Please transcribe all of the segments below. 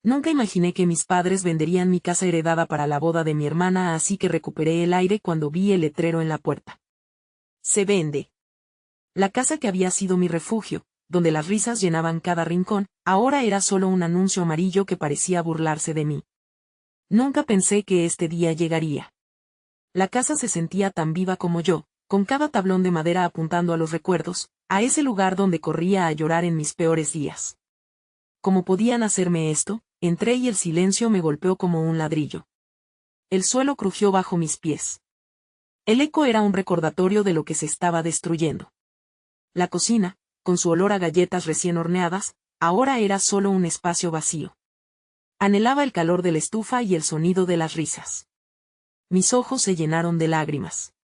Nunca imaginé que mis padres venderían mi casa heredada para la boda de mi hermana, así que recuperé el aire cuando vi el letrero en la puerta. Se vende. La casa que había sido mi refugio, donde las risas llenaban cada rincón, ahora era solo un anuncio amarillo que parecía burlarse de mí. Nunca pensé que este día llegaría. La casa se sentía tan viva como yo, con cada tablón de madera apuntando a los recuerdos, a ese lugar donde corría a llorar en mis peores días. ¿Cómo podían hacerme esto? Entré y el silencio me golpeó como un ladrillo. El suelo crujió bajo mis pies. El eco era un recordatorio de lo que se estaba destruyendo. La cocina, con su olor a galletas recién horneadas, ahora era solo un espacio vacío. Anhelaba el calor de la estufa y el sonido de las risas. Mis ojos se llenaron de lágrimas.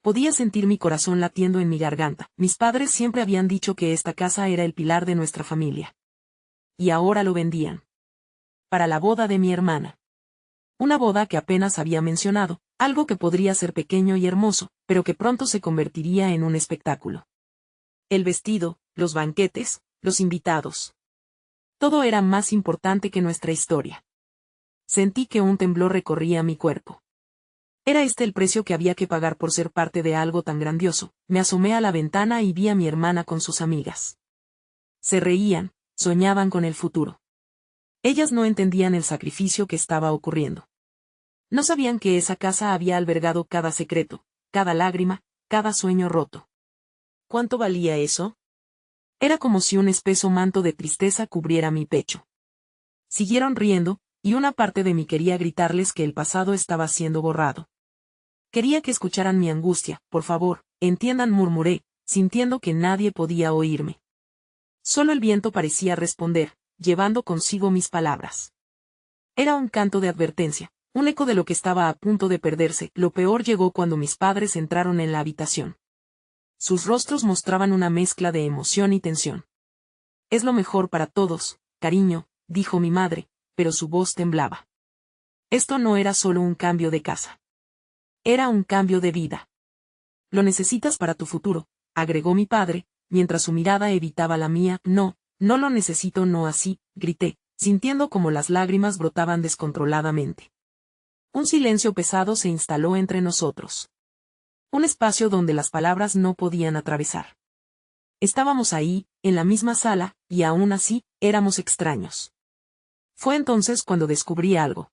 Podía sentir mi corazón latiendo en mi garganta. Mis padres siempre habían dicho que esta casa era el pilar de nuestra familia. Y ahora lo vendían. Para la boda de mi hermana. Una boda que apenas había mencionado, algo que podría ser pequeño y hermoso, pero que pronto se convertiría en un espectáculo. El vestido, los banquetes, los invitados. Todo era más importante que nuestra historia. Sentí que un temblor recorría mi cuerpo. ¿Era este el precio que había que pagar por ser parte de algo tan grandioso? Me asomé a la ventana y vi a mi hermana con sus amigas. Se reían, soñaban con el futuro. Ellas no entendían el sacrificio que estaba ocurriendo. No sabían que esa casa había albergado cada secreto, cada lágrima, cada sueño roto. ¿Cuánto valía eso? Era como si un espeso manto de tristeza cubriera mi pecho. Siguieron riendo, y una parte de mí quería gritarles que el pasado estaba siendo borrado. Quería que escucharan mi angustia. Por favor, entiendan, murmuré, sintiendo que nadie podía oírme. Solo el viento parecía responder, llevando consigo mis palabras. Era un canto de advertencia, un eco de lo que estaba a punto de perderse. Lo peor llegó cuando mis padres entraron en la habitación. Sus rostros mostraban una mezcla de emoción y tensión. Es lo mejor para todos, cariño, dijo mi madre, pero su voz temblaba. Esto no era solo un cambio de casa. Era un cambio de vida. Lo necesitas para tu futuro, agregó mi padre, mientras su mirada evitaba la mía. No, no lo necesito, no así, grité, sintiendo como las lágrimas brotaban descontroladamente. Un silencio pesado se instaló entre nosotros. Un espacio donde las palabras no podían atravesar. Estábamos ahí, en la misma sala, y aún así, éramos extraños. Fue entonces cuando descubrí algo.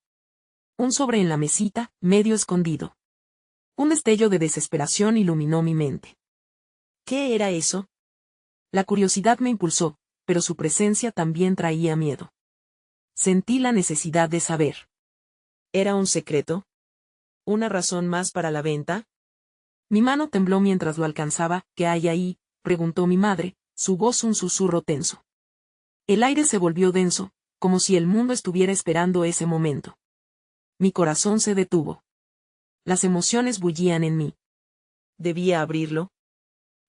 Un sobre en la mesita, medio escondido. Un destello de desesperación iluminó mi mente. ¿Qué era eso? La curiosidad me impulsó, pero su presencia también traía miedo. Sentí la necesidad de saber. ¿Era un secreto? ¿Una razón más para la venta? Mi mano tembló mientras lo alcanzaba. ¿Qué hay ahí?, preguntó mi madre, su voz un susurro tenso. El aire se volvió denso, como si el mundo estuviera esperando ese momento. Mi corazón se detuvo. Las emociones bullían en mí. ¿Debía abrirlo?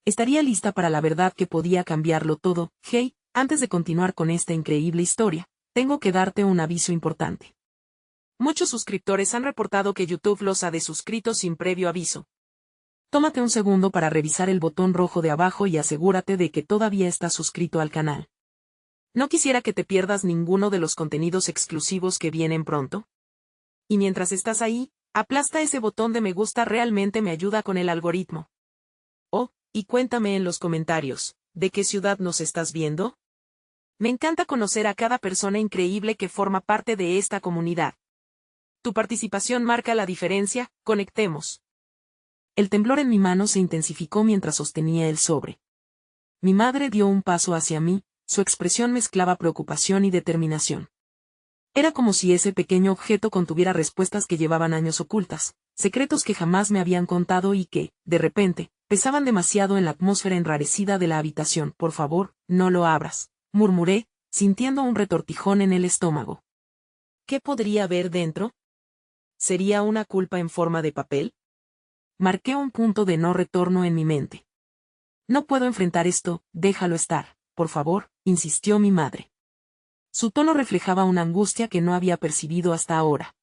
Estaría lista para la verdad que podía cambiarlo todo. Hey, antes de continuar con esta increíble historia, tengo que darte un aviso importante. Muchos suscriptores han reportado que YouTube los ha desuscrito sin previo aviso. Tómate un segundo para revisar el botón rojo de abajo y asegúrate de que todavía estás suscrito al canal. No quisiera que te pierdas ninguno de los contenidos exclusivos que vienen pronto. Y mientras estás ahí, aplasta ese botón de me gusta, realmente me ayuda con el algoritmo. Oh, y cuéntame en los comentarios, ¿de qué ciudad nos estás viendo? Me encanta conocer a cada persona increíble que forma parte de esta comunidad. Tu participación marca la diferencia. Conectemos. El temblor en mi mano se intensificó mientras sostenía el sobre. Mi madre dio un paso hacia mí, su expresión mezclaba preocupación y determinación. Era como si ese pequeño objeto contuviera respuestas que llevaban años ocultas, secretos que jamás me habían contado y que, de repente, pesaban demasiado en la atmósfera enrarecida de la habitación. Por favor, no lo abras, murmuré, sintiendo un retortijón en el estómago. ¿Qué podría haber dentro? ¿Sería una culpa en forma de papel? Marqué un punto de no retorno en mi mente. No puedo enfrentar esto, déjalo estar, por favor, insistió mi madre. Su tono reflejaba una angustia que no había percibido hasta ahora.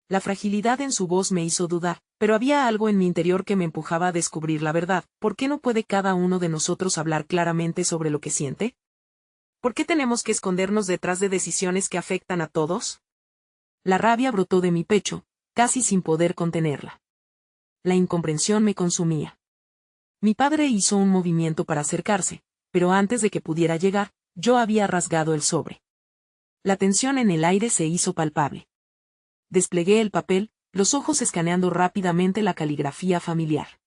La fragilidad en su voz me hizo dudar, pero había algo en mi interior que me empujaba a descubrir la verdad. ¿Por qué no puede cada uno de nosotros hablar claramente sobre lo que siente? ¿Por qué tenemos que escondernos detrás de decisiones que afectan a todos? La rabia brotó de mi pecho, casi sin poder contenerla. La incomprensión me consumía. Mi padre hizo un movimiento para acercarse, pero antes de que pudiera llegar, yo había rasgado el sobre. La tensión en el aire se hizo palpable. Desplegué el papel, los ojos escaneando rápidamente la caligrafía familiar.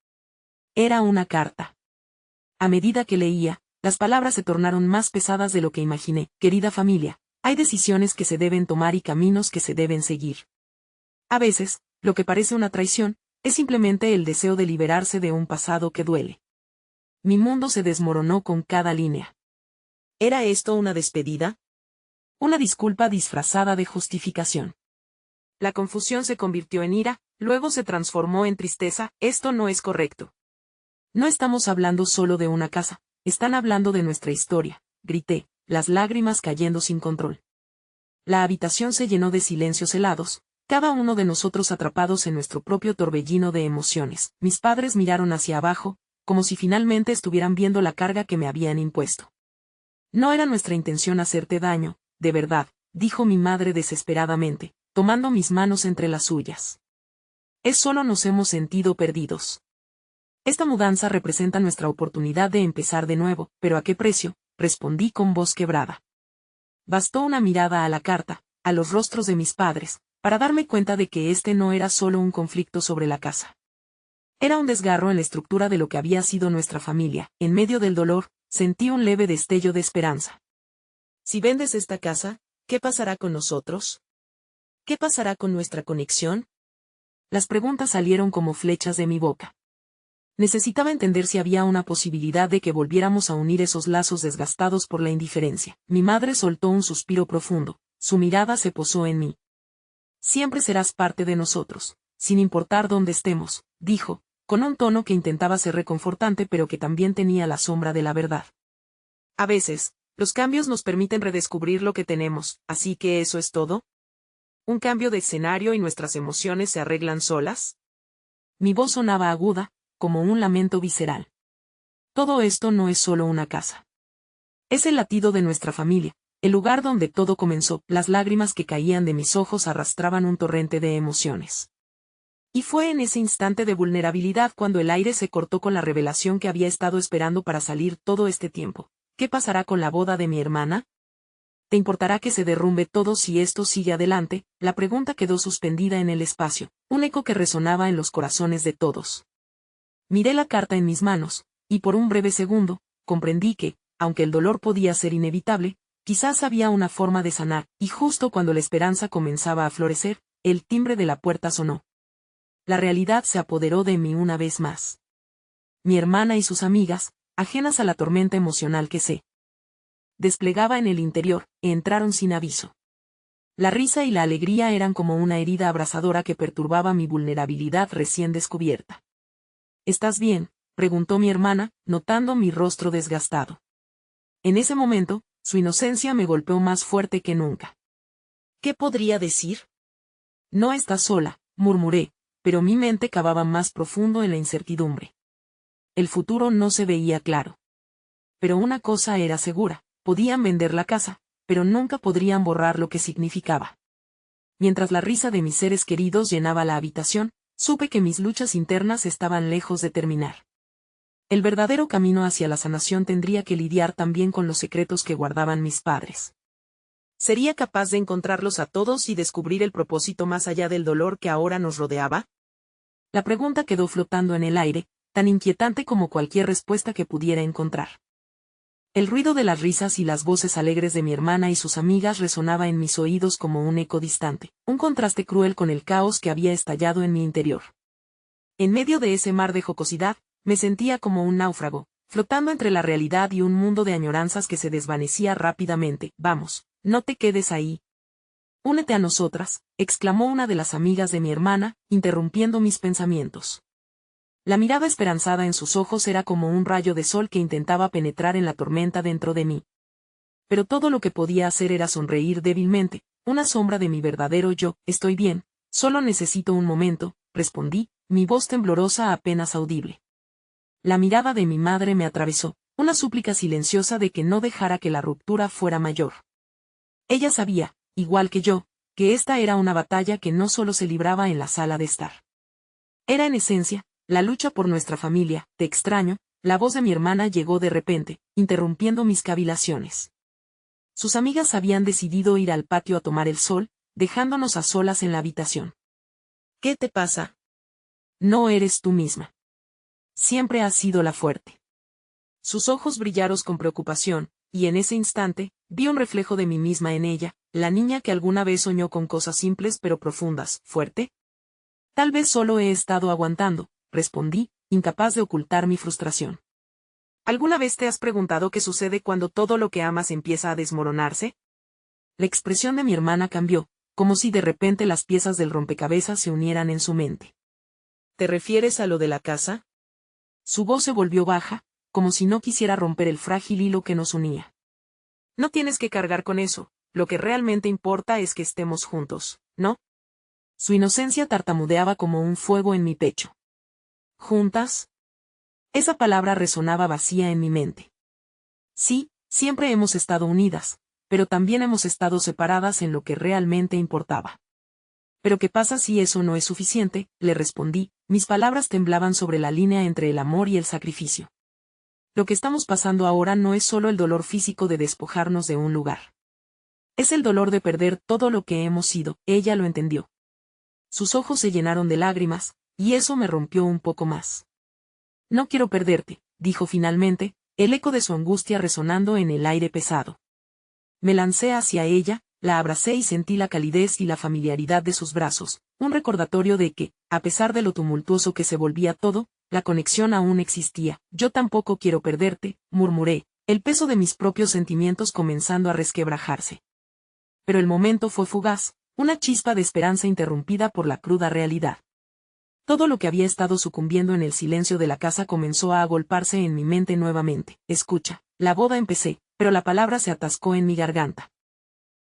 Era una carta. A medida que leía, las palabras se tornaron más pesadas de lo que imaginé. Querida familia, hay decisiones que se deben tomar y caminos que se deben seguir. A veces, lo que parece una traición, es simplemente el deseo de liberarse de un pasado que duele. Mi mundo se desmoronó con cada línea. ¿Era esto una despedida? Una disculpa disfrazada de justificación. La confusión se convirtió en ira, luego se transformó en tristeza. Esto no es correcto. No estamos hablando solo de una casa, están hablando de nuestra historia, grité, las lágrimas cayendo sin control. La habitación se llenó de silencios helados, cada uno de nosotros atrapados en nuestro propio torbellino de emociones. Mis padres miraron hacia abajo, como si finalmente estuvieran viendo la carga que me habían impuesto. No era nuestra intención hacerte daño, de verdad, dijo mi madre desesperadamente, tomando mis manos entre las suyas. Es solo nos hemos sentido perdidos. Esta mudanza representa nuestra oportunidad de empezar de nuevo, pero ¿a qué precio?, respondí con voz quebrada. Bastó una mirada a la carta, a los rostros de mis padres, para darme cuenta de que este no era solo un conflicto sobre la casa. Era un desgarro en la estructura de lo que había sido nuestra familia. En medio del dolor, sentí un leve destello de esperanza. Si vendes esta casa, ¿qué pasará con nosotros? ¿Qué pasará con nuestra conexión? Las preguntas salieron como flechas de mi boca. Necesitaba entender si había una posibilidad de que volviéramos a unir esos lazos desgastados por la indiferencia. Mi madre soltó un suspiro profundo, su mirada se posó en mí. Siempre serás parte de nosotros, sin importar dónde estemos, dijo, con un tono que intentaba ser reconfortante pero que también tenía la sombra de la verdad. A veces, los cambios nos permiten redescubrir lo que tenemos, así que ¿eso es todo? ¿Un cambio de escenario y nuestras emociones se arreglan solas? Mi voz sonaba aguda, como un lamento visceral. Todo esto no es solo una casa. Es el latido de nuestra familia, el lugar donde todo comenzó. Las lágrimas que caían de mis ojos arrastraban un torrente de emociones. Y fue en ese instante de vulnerabilidad cuando el aire se cortó con la revelación que había estado esperando para salir todo este tiempo. ¿Qué pasará con la boda de mi hermana? ¿Te importará que se derrumbe todo si esto sigue adelante? La pregunta quedó suspendida en el espacio, un eco que resonaba en los corazones de todos. Miré la carta en mis manos, y por un breve segundo, comprendí que, aunque el dolor podía ser inevitable, quizás había una forma de sanar, y justo cuando la esperanza comenzaba a florecer, el timbre de la puerta sonó. La realidad se apoderó de mí una vez más. Mi hermana y sus amigas, ajenas a la tormenta emocional que se desplegaba en el interior, entraron sin aviso. La risa y la alegría eran como una herida abrasadora que perturbaba mi vulnerabilidad recién descubierta. ¿Estás bien?, preguntó mi hermana, notando mi rostro desgastado. En ese momento, su inocencia me golpeó más fuerte que nunca. ¿Qué podría decir? No estás sola, murmuré, pero mi mente cavaba más profundo en la incertidumbre. El futuro no se veía claro. Pero una cosa era segura, podían vender la casa, pero nunca podrían borrar lo que significaba. Mientras la risa de mis seres queridos llenaba la habitación, supe que mis luchas internas estaban lejos de terminar. El verdadero camino hacia la sanación tendría que lidiar también con los secretos que guardaban mis padres. ¿Sería capaz de encontrarlos a todos y descubrir el propósito más allá del dolor que ahora nos rodeaba? La pregunta quedó flotando en el aire, tan inquietante como cualquier respuesta que pudiera encontrar. El ruido de las risas y las voces alegres de mi hermana y sus amigas resonaba en mis oídos como un eco distante, un contraste cruel con el caos que había estallado en mi interior. En medio de ese mar de jocosidad, me sentía como un náufrago, flotando entre la realidad y un mundo de añoranzas que se desvanecía rápidamente. Vamos, no te quedes ahí. Únete a nosotras, exclamó una de las amigas de mi hermana, interrumpiendo mis pensamientos. La mirada esperanzada en sus ojos era como un rayo de sol que intentaba penetrar en la tormenta dentro de mí. Pero todo lo que podía hacer era sonreír débilmente, una sombra de mi verdadero yo. Estoy bien, solo necesito un momento, respondí, mi voz temblorosa apenas audible. La mirada de mi madre me atravesó, Una súplica silenciosa de que no dejara que la ruptura fuera mayor. Ella sabía, igual que yo, que esta era una batalla que no solo se libraba en la sala de estar. Era en esencia, la lucha por nuestra familia. Te extraño. La voz de mi hermana llegó de repente, interrumpiendo mis cavilaciones. Sus amigas habían decidido ir al patio a tomar el sol, dejándonos a solas en la habitación. ¿Qué te pasa? No eres tú misma. Siempre has sido la fuerte. Sus ojos brillaron con preocupación, y en ese instante, vi un reflejo de mí misma en ella, la niña que alguna vez soñó con cosas simples pero profundas. ¿Fuerte? Tal vez solo he estado aguantando, respondí, incapaz de ocultar mi frustración. ¿Alguna vez te has preguntado qué sucede cuando todo lo que amas empieza a desmoronarse? La expresión de mi hermana cambió, como si de repente las piezas del rompecabezas se unieran en su mente. ¿Te refieres a lo de la casa? Su voz se volvió baja, como si no quisiera romper el frágil hilo que nos unía. No tienes que cargar con eso, lo que realmente importa es que estemos juntos, ¿no? Su inocencia tartamudeaba como un fuego en mi pecho. ¿Juntas? Esa palabra resonaba vacía en mi mente. Sí, siempre hemos estado unidas, pero también hemos estado separadas en lo que realmente importaba. ¿Pero qué pasa si eso no es suficiente?, le respondí, mis palabras temblaban sobre la línea entre el amor y el sacrificio. Lo que estamos pasando ahora no es solo el dolor físico de despojarnos de un lugar. Es el dolor de perder todo lo que hemos sido. Ella lo entendió. Sus ojos se llenaron de lágrimas, y eso me rompió un poco más. No quiero perderte, dijo finalmente, el eco de su angustia resonando en el aire pesado. Me lancé hacia ella, la abracé y sentí la calidez y la familiaridad de sus brazos, un recordatorio de que, a pesar de lo tumultuoso que se volvía todo, la conexión aún existía. Yo tampoco quiero perderte, murmuré, el peso de mis propios sentimientos comenzando a resquebrajarse. Pero el momento fue fugaz, una chispa de esperanza interrumpida por la cruda realidad. Todo lo que había estado sucumbiendo en el silencio de la casa comenzó a agolparse en mi mente nuevamente. Escucha, la boda empecé, pero la palabra se atascó en mi garganta.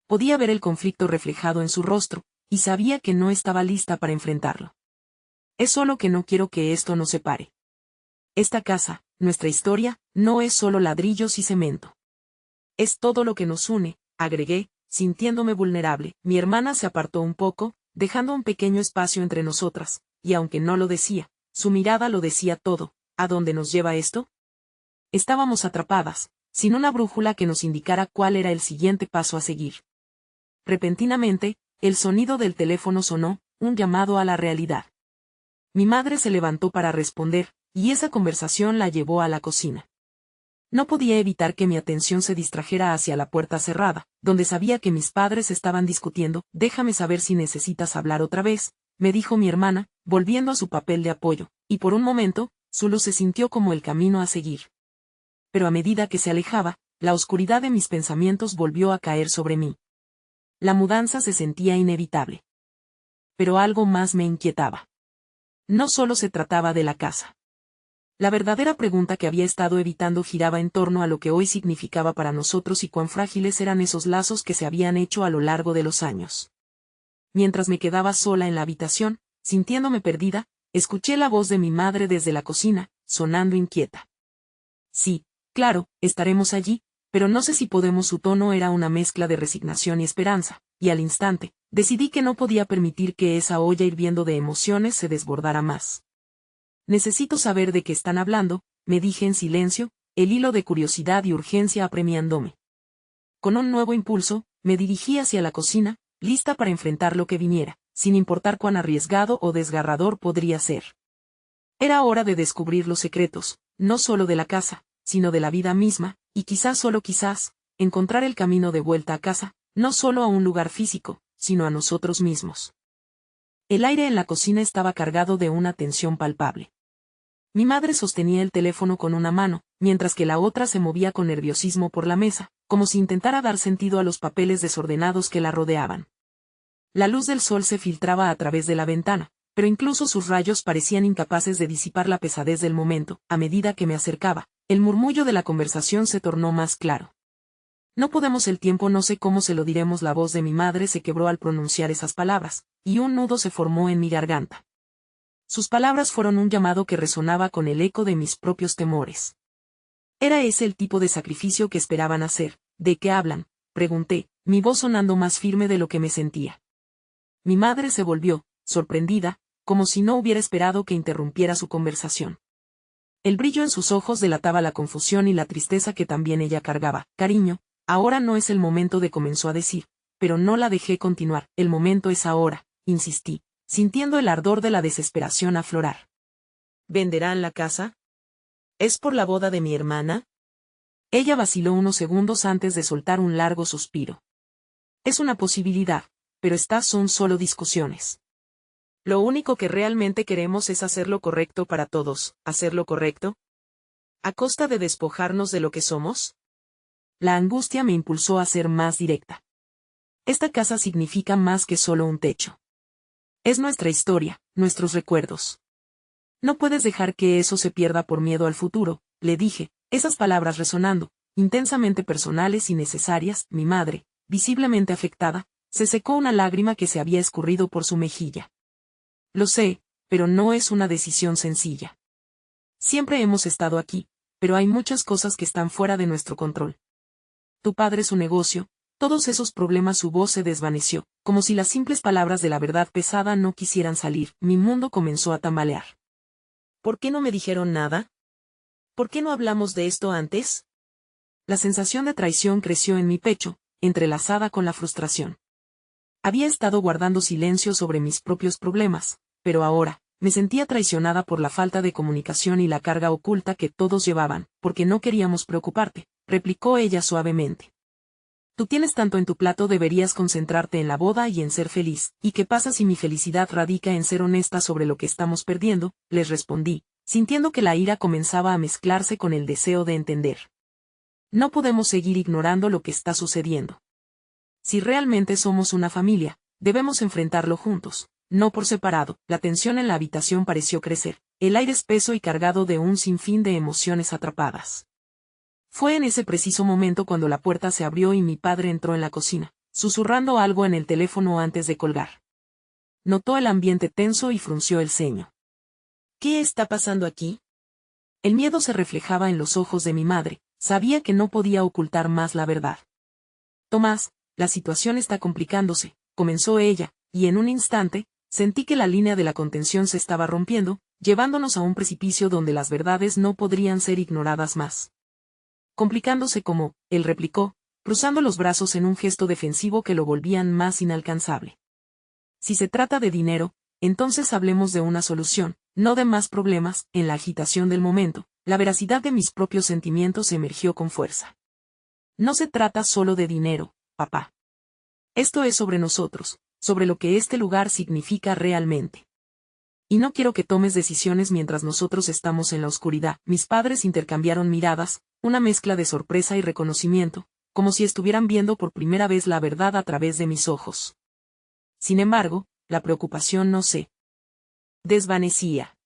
Podía ver el conflicto reflejado en su rostro, y sabía que no estaba lista para enfrentarlo. Es solo que no quiero que esto nos separe. Esta casa, nuestra historia, no es solo ladrillos y cemento. Es todo lo que nos une, agregué, sintiéndome vulnerable. Mi hermana se apartó un poco, dejando un pequeño espacio entre nosotras, y aunque no lo decía, su mirada lo decía todo. ¿A dónde nos lleva esto? Estábamos atrapadas, sin una brújula que nos indicara cuál era el siguiente paso a seguir. Repentinamente, el sonido del teléfono sonó, un llamado a la realidad. Mi madre se levantó para responder, y esa conversación la llevó a la cocina. No podía evitar que mi atención se distrajera hacia la puerta cerrada, donde sabía que mis padres estaban discutiendo. Déjame saber si necesitas hablar otra vez, me dijo mi hermana, volviendo a su papel de apoyo, y por un momento, su luz se sintió como el camino a seguir. Pero a medida que se alejaba, la oscuridad de mis pensamientos volvió a caer sobre mí. La mudanza se sentía inevitable. Pero algo más me inquietaba. No solo se trataba de la casa. La verdadera pregunta que había estado evitando giraba en torno a lo que hoy significaba para nosotros y cuán frágiles eran esos lazos que se habían hecho a lo largo de los años. Mientras me quedaba sola en la habitación, sintiéndome perdida, escuché la voz de mi madre desde la cocina, sonando inquieta. Sí, claro, estaremos allí, pero no sé si podemos. Su tono era una mezcla de resignación y esperanza, y al instante, decidí que no podía permitir que esa olla hirviendo de emociones se desbordara más. Necesito saber de qué están hablando, me dije en silencio, el hilo de curiosidad y urgencia apremiándome. Con un nuevo impulso, me dirigí hacia la cocina, lista para enfrentar lo que viniera, sin importar cuán arriesgado o desgarrador podría ser. Era hora de descubrir los secretos, no solo de la casa, sino de la vida misma, y quizás solo quizás, encontrar el camino de vuelta a casa, no solo a un lugar físico, sino a nosotros mismos. El aire en la cocina estaba cargado de una tensión palpable. Mi madre sostenía el teléfono con una mano, mientras que la otra se movía con nerviosismo por la mesa, como si intentara dar sentido a los papeles desordenados que la rodeaban. La luz del sol se filtraba a través de la ventana, pero incluso sus rayos parecían incapaces de disipar la pesadez del momento. A medida que me acercaba, el murmullo de la conversación se tornó más claro. No podemos el tiempo, no sé cómo se lo diremos. La voz de mi madre se quebró al pronunciar esas palabras, y un nudo se formó en mi garganta. Sus palabras fueron un llamado que resonaba con el eco de mis propios temores. Era ese el tipo de sacrificio que esperaban hacer. ¿De qué hablan?, pregunté, mi voz sonando más firme de lo que me sentía. Mi madre se volvió, sorprendida, como si no hubiera esperado que interrumpiera su conversación. El brillo en sus ojos delataba la confusión y la tristeza que también ella cargaba. Cariño, ahora no es el momento de, comenzó a decir, pero no la dejé continuar. El momento es ahora, insistí, sintiendo el ardor de la desesperación aflorar. ¿Venderán la casa? ¿Es por la boda de mi hermana? Ella vaciló unos segundos antes de soltar un largo suspiro. Es una posibilidad, pero estas son solo discusiones. Lo único que realmente queremos es hacer lo correcto para todos. ¿Hacer lo correcto? ¿A costa de despojarnos de lo que somos? La angustia me impulsó a ser más directa. Esta casa significa más que solo un techo. Es nuestra historia, nuestros recuerdos. No puedes dejar que eso se pierda por miedo al futuro, le dije, esas palabras resonando, intensamente personales y necesarias. Mi madre, visiblemente afectada, se secó una lágrima que se había escurrido por su mejilla. Lo sé, pero no es una decisión sencilla. Siempre hemos estado aquí, pero hay muchas cosas que están fuera de nuestro control. Tu padre, su negocio, todos esos problemas. Su voz se desvaneció, como si las simples palabras de la verdad pesada no quisieran salir. Mi mundo comenzó a tambalear. ¿Por qué no me dijeron nada? ¿Por qué no hablamos de esto antes? La sensación de traición creció en mi pecho, entrelazada con la frustración. Había estado guardando silencio sobre mis propios problemas, pero ahora, me sentía traicionada por la falta de comunicación y la carga oculta que todos llevaban. «Porque no queríamos preocuparte», replicó ella suavemente. «Tú tienes tanto en tu plato, deberías concentrarte en la boda y en ser feliz. ¿Y qué pasa si mi felicidad radica en ser honesta sobre lo que estamos perdiendo?», les respondí, sintiendo que la ira comenzaba a mezclarse con el deseo de entender. No podemos seguir ignorando lo que está sucediendo. Si realmente somos una familia, debemos enfrentarlo juntos, no por separado. La tensión en la habitación pareció crecer, el aire espeso y cargado de un sinfín de emociones atrapadas. Fue en ese preciso momento cuando la puerta se abrió y mi padre entró en la cocina, susurrando algo en el teléfono antes de colgar. Notó el ambiente tenso y frunció el ceño. ¿Qué está pasando aquí? El miedo se reflejaba en los ojos de mi madre, sabía que no podía ocultar más la verdad. Tomás, la situación está complicándose, comenzó ella, y en un instante, sentí que la línea de la contención se estaba rompiendo, llevándonos a un precipicio donde las verdades no podrían ser ignoradas más. Complicándose cómo, él replicó, cruzando los brazos en un gesto defensivo que lo volvían más inalcanzable. Si se trata de dinero, entonces hablemos de una solución, no de más problemas. En la agitación del momento, la veracidad de mis propios sentimientos emergió con fuerza. No se trata solo de dinero, papá. Esto es sobre nosotros, sobre lo que este lugar significa realmente. Y no quiero que tomes decisiones mientras nosotros estamos en la oscuridad. Mis padres intercambiaron miradas, una mezcla de sorpresa y reconocimiento, como si estuvieran viendo por primera vez la verdad a través de mis ojos. Sin embargo, la preocupación no se desvanecía.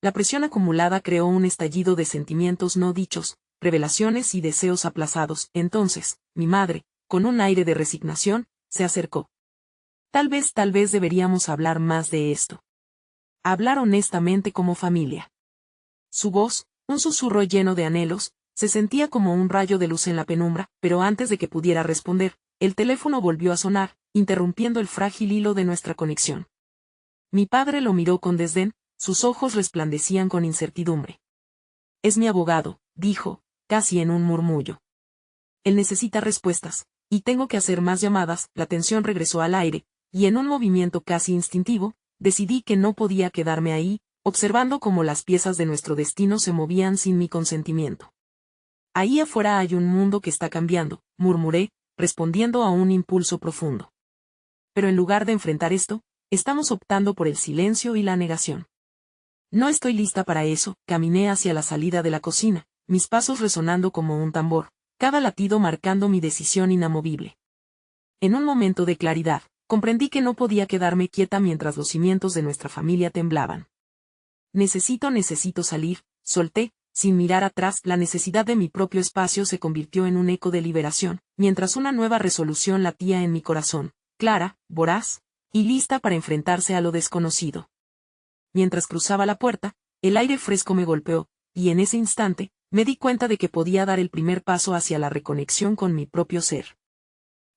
La presión acumulada creó un estallido de sentimientos no dichos, revelaciones y deseos aplazados. Entonces, mi madre, con un aire de resignación, se acercó. Tal vez deberíamos hablar más de esto. Hablar honestamente como familia. Su voz, un susurro lleno de anhelos, se sentía como un rayo de luz en la penumbra, pero antes de que pudiera responder, el teléfono volvió a sonar, interrumpiendo el frágil hilo de nuestra conexión. Mi padre lo miró con desdén, sus ojos resplandecían con incertidumbre. «Es mi abogado», dijo, casi en un murmullo. «Él necesita respuestas, y tengo que hacer más llamadas». La tensión regresó al aire, y en un movimiento casi instintivo, decidí que no podía quedarme ahí, observando cómo las piezas de nuestro destino se movían sin mi consentimiento. «Ahí afuera hay un mundo que está cambiando», murmuré, respondiendo a un impulso profundo. Pero en lugar de enfrentar esto, estamos optando por el silencio y la negación. No estoy lista para eso. Caminé hacia la salida de la cocina, mis pasos resonando como un tambor, cada latido marcando mi decisión inamovible. En un momento de claridad, comprendí que no podía quedarme quieta mientras los cimientos de nuestra familia temblaban. Necesito salir, solté, sin mirar atrás. La necesidad de mi propio espacio se convirtió en un eco de liberación, mientras una nueva resolución latía en mi corazón, clara, voraz, y lista para enfrentarse a lo desconocido. Mientras cruzaba la puerta, el aire fresco me golpeó, y en ese instante, me di cuenta de que podía dar el primer paso hacia la reconexión con mi propio ser.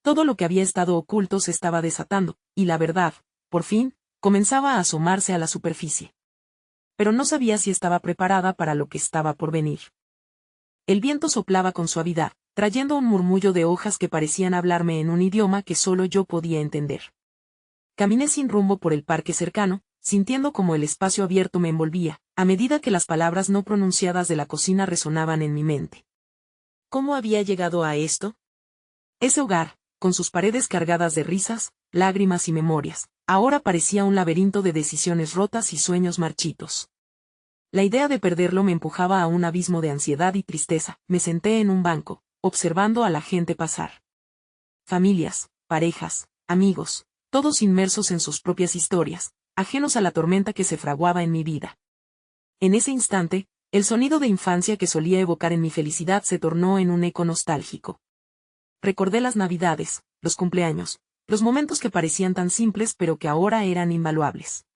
Todo lo que había estado oculto se estaba desatando, y la verdad, por fin, comenzaba a asomarse a la superficie. Pero no sabía si estaba preparada para lo que estaba por venir. El viento soplaba con suavidad, trayendo un murmullo de hojas que parecían hablarme en un idioma que solo yo podía entender. Caminé sin rumbo por el parque cercano, sintiendo como el espacio abierto me envolvía, a medida que las palabras no pronunciadas de la cocina resonaban en mi mente. ¿Cómo había llegado a esto? Ese hogar, con sus paredes cargadas de risas, lágrimas y memorias, ahora parecía un laberinto de decisiones rotas y sueños marchitos. La idea de perderlo me empujaba a un abismo de ansiedad y tristeza. Me senté en un banco, observando a la gente pasar. Familias, parejas, amigos, todos inmersos en sus propias historias, ajenos a la tormenta que se fraguaba en mi vida. En ese instante, el sonido de infancia que solía evocar en mi felicidad se tornó en un eco nostálgico. Recordé las navidades, los cumpleaños, los momentos que parecían tan simples pero que ahora eran invaluables.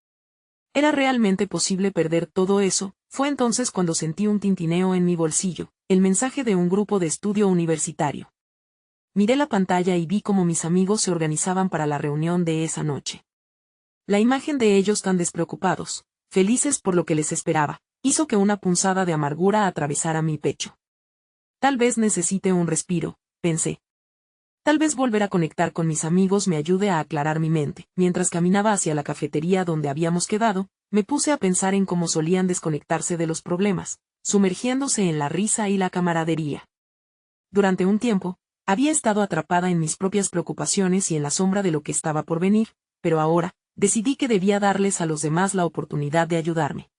¿Era realmente posible perder todo eso? Fue entonces cuando sentí un tintineo en mi bolsillo, el mensaje de un grupo de estudio universitario. Miré la pantalla y vi cómo mis amigos se organizaban para la reunión de esa noche. La imagen de ellos tan despreocupados, felices por lo que les esperaba, hizo que una punzada de amargura atravesara mi pecho. Tal vez necesite un respiro, pensé. Tal vez volver a conectar con mis amigos me ayude a aclarar mi mente. Mientras caminaba hacia la cafetería donde habíamos quedado, me puse a pensar en cómo solían desconectarse de los problemas, sumergiéndose en la risa y la camaradería. Durante un tiempo, había estado atrapada en mis propias preocupaciones y en la sombra de lo que estaba por venir, pero ahora, decidí que debía darles a los demás la oportunidad de ayudarme.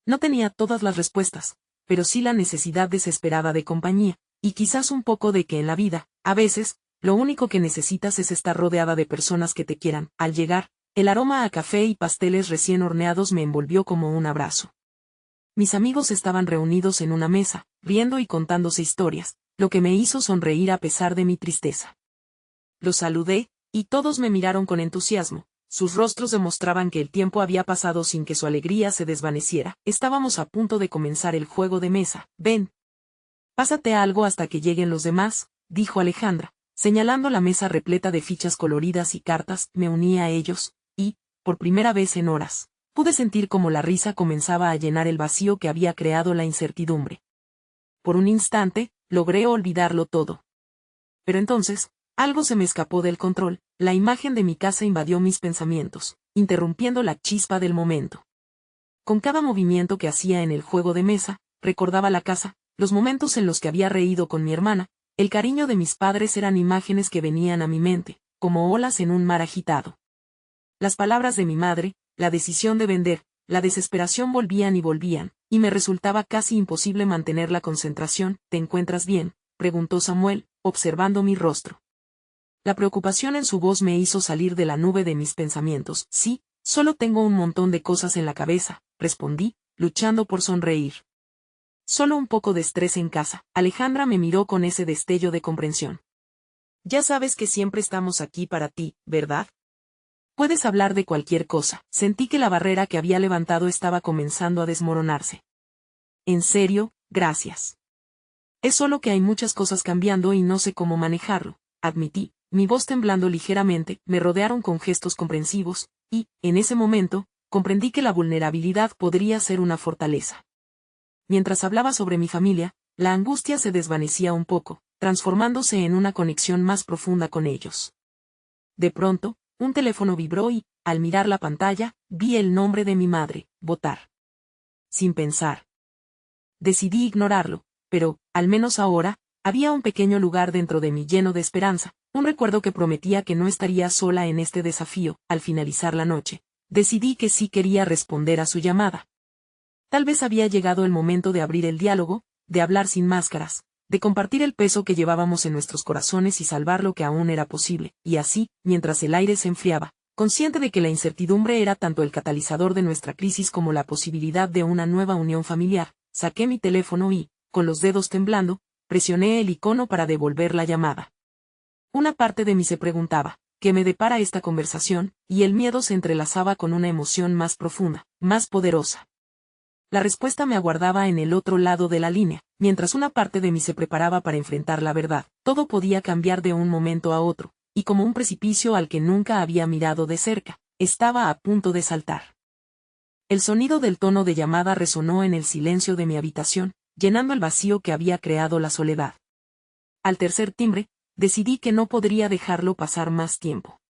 No tenía todas las respuestas, pero sí la necesidad desesperada de compañía, y quizás un poco de que en la vida, a veces, lo único que necesitas es estar rodeada de personas que te quieran. Al llegar, el aroma a café y pasteles recién horneados me envolvió como un abrazo. Mis amigos estaban reunidos en una mesa, riendo y contándose historias, lo que me hizo sonreír a pesar de mi tristeza. Los saludé, y todos me miraron con entusiasmo. Sus rostros demostraban que el tiempo había pasado sin que su alegría se desvaneciera. Estábamos a punto de comenzar el juego de mesa. Ven. Pásate algo hasta que lleguen los demás, dijo Alejandra, señalando la mesa repleta de fichas coloridas y cartas. Me uní a ellos, y, por primera vez en horas, pude sentir cómo la risa comenzaba a llenar el vacío que había creado la incertidumbre. Por un instante, logré olvidarlo todo. Pero entonces, algo se me escapó del control. La imagen de mi casa invadió mis pensamientos, interrumpiendo la chispa del momento. Con cada movimiento que hacía en el juego de mesa, recordaba la casa, los momentos en los que había reído con mi hermana, el cariño de mis padres. Eran imágenes que venían a mi mente, como olas en un mar agitado. Las palabras de mi madre, la decisión de vender, la desesperación volvían y me resultaba casi imposible mantener la concentración. ¿Te encuentras bien?, preguntó Samuel, observando mi rostro. La preocupación en su voz me hizo salir de la nube de mis pensamientos. Sí, solo tengo un montón de cosas en la cabeza, respondí, luchando por sonreír. Solo un poco de estrés en casa. Alejandra me miró con ese destello de comprensión. Ya sabes que siempre estamos aquí para ti, ¿verdad? Puedes hablar de cualquier cosa. Sentí que la barrera que había levantado estaba comenzando a desmoronarse. En serio, gracias. Es solo que hay muchas cosas cambiando y no sé cómo manejarlo, admití, mi voz temblando ligeramente. Me rodearon con gestos comprensivos, y, en ese momento, comprendí que la vulnerabilidad podría ser una fortaleza. Mientras hablaba sobre mi familia, la angustia se desvanecía un poco, transformándose en una conexión más profunda con ellos. De pronto, un teléfono vibró y, al mirar la pantalla, vi el nombre de mi madre, votar. Sin pensar. Decidí ignorarlo, pero, al menos ahora, había un pequeño lugar dentro de mí lleno de esperanza, un recuerdo que prometía que no estaría sola en este desafío. Al finalizar la noche, decidí que sí quería responder a su llamada. Tal vez había llegado el momento de abrir el diálogo, de hablar sin máscaras, de compartir el peso que llevábamos en nuestros corazones y salvar lo que aún era posible. Y así, mientras el aire se enfriaba, consciente de que la incertidumbre era tanto el catalizador de nuestra crisis como la posibilidad de una nueva unión familiar, saqué mi teléfono y, con los dedos temblando, presioné el icono para devolver la llamada. Una parte de mí se preguntaba, ¿qué me depara esta conversación? Y el miedo se entrelazaba con una emoción más profunda, más poderosa. La respuesta me aguardaba en el otro lado de la línea, mientras una parte de mí se preparaba para enfrentar la verdad. Todo podía cambiar de un momento a otro, y como un precipicio al que nunca había mirado de cerca, estaba a punto de saltar. El sonido del tono de llamada resonó en el silencio de mi habitación, llenando el vacío que había creado la soledad. Al tercer timbre, decidí que no podría dejarlo pasar más tiempo.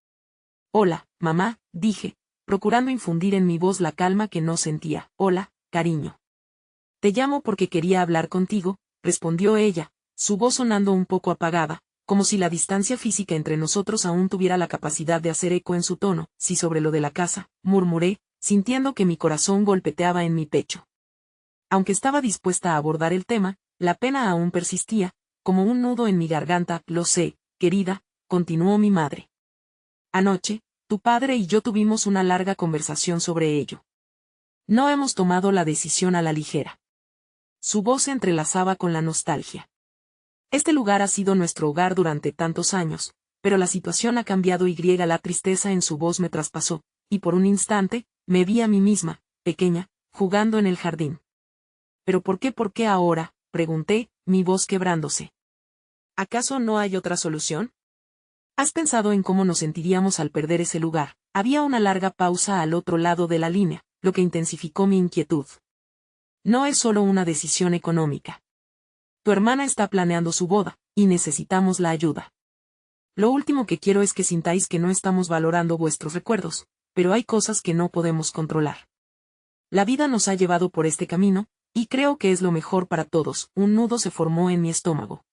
Hola, mamá, dije, procurando infundir en mi voz la calma que no sentía. Hola, cariño. Te llamo porque quería hablar contigo, respondió ella, su voz sonando un poco apagada, como si la distancia física entre nosotros aún tuviera la capacidad de hacer eco en su tono. Sí, sobre lo de la casa, murmuré, sintiendo que mi corazón golpeteaba en mi pecho. Aunque estaba dispuesta a abordar el tema, la pena aún persistía, como un nudo en mi garganta. Lo sé, querida, continuó mi madre. Anoche, tu padre y yo tuvimos una larga conversación sobre ello. No hemos tomado la decisión a la ligera. Su voz se entrelazaba con la nostalgia. Este lugar ha sido nuestro hogar durante tantos años, pero la situación ha cambiado y la tristeza en su voz me traspasó, y por un instante, me vi a mí misma, pequeña, jugando en el jardín. ¿Pero por qué ahora?, pregunté, mi voz quebrándose. ¿Acaso no hay otra solución? ¿Has pensado en cómo nos sentiríamos al perder ese lugar? Había una larga pausa al otro lado de la línea, lo que intensificó mi inquietud. No es solo una decisión económica. Tu hermana está planeando su boda, y necesitamos la ayuda. Lo último que quiero es que sintáis que no estamos valorando vuestros recuerdos, pero hay cosas que no podemos controlar. La vida nos ha llevado por este camino, y creo que es lo mejor para todos. Un nudo se formó en mi estómago.